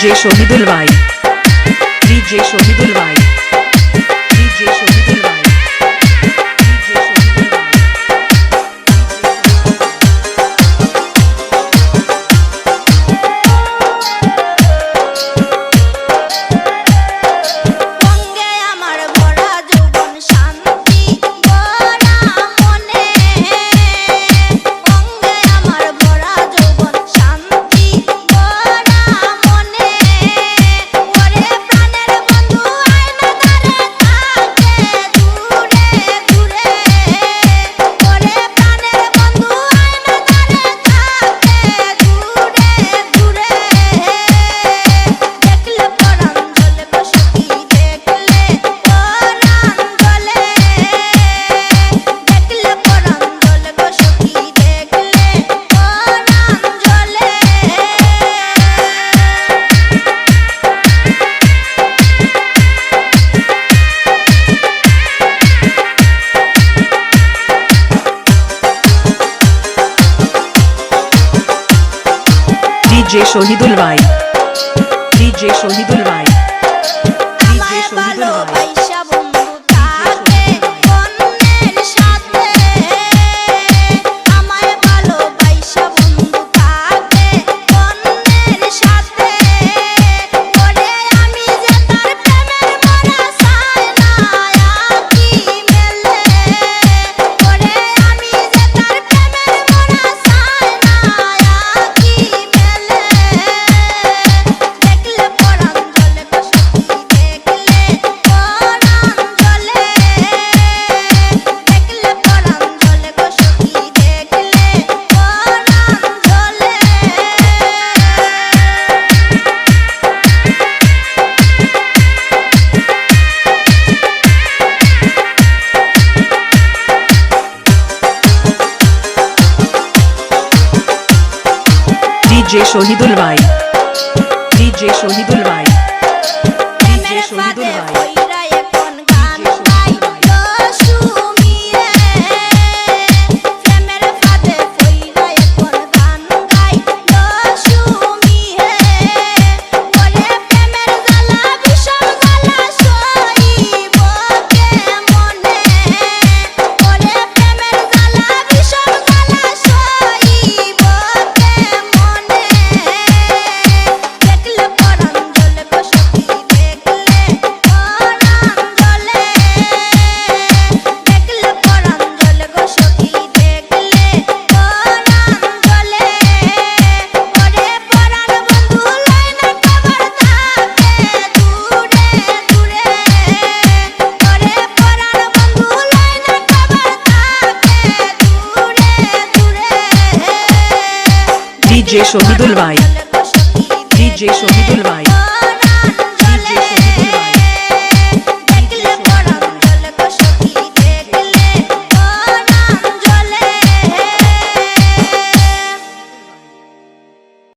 DJ Shohidul Bhai, DJ Shohidul Bhai, DJ Shohidul Bhai, DJ Shohidul Bhai. বঙ্গে আমার ভরা যৌবন শান্তি ভরা মনে বঙ্গে আমার ভরা যৌবন শান্তি ভরা মনে ওরে প্রাণের বন্ধু আয়না ধারে থাকে দূরে দূরে ওরে প্রাণের বন্ধু আয়না ধারে থাকে দূরে দূরে দেখলে পরাণ জ্বলে বসতি দেখলে পরাণ জ্বলে দেখলে পরাণ জ্বলে বসতি দেখলে পরাণ জ্বলে DJ Shohidul Bhai, DJ Shohidul Bhai, DJ আমায় Shohidul Bhai. ভালোবাসা বন্ধু থাকে অন্যের সাথে আমায় ভালোবাসা বন্ধু থাকে অন্যের সাথে ওরে আমি যে তার প্রেমের মরা চাই না আকি মেলে ওরে আমি যে তার প্রেমের মরা চাই না আকি মেলে দেখলে পরাণ জ্বলে বসতি দেখলে পরাণ জ্বলে দেখলে পরাণ জ্বলে বসতি দেখলে পরাণ জ্বলে DJ Shohidul Bhai, DJ Shohidul Bhai, DJ প্রেমের Shohidul ফাঁদে Bhai. পইরা এখন গান গাইলো সুমিয়ে প্রেমের ফাঁদে পইরা এখন গান গাইলো সুমিয়ে ওরে প্রেমের জ্বালা বিষম জ্বালা সইব কেমনে ওরে প্রেমের জ্বালা বিষম জ্বালা সইব কেমনে দেখলে পরাণ জ্বলে বসতি দেখলে পরাণ জ্বলে দেখলে পরাণ জ্বলে বসতি দেখলে পরাণ জ্বলে ওরে পরাণ বন্ধু লাইনা খবর থাকে দূরে দূরে ওরে পরাণ বন্ধু লাইনা খবর থাকে দূরে দূরে DJ Shohidul Bhai, DJ Shohidul Bhai.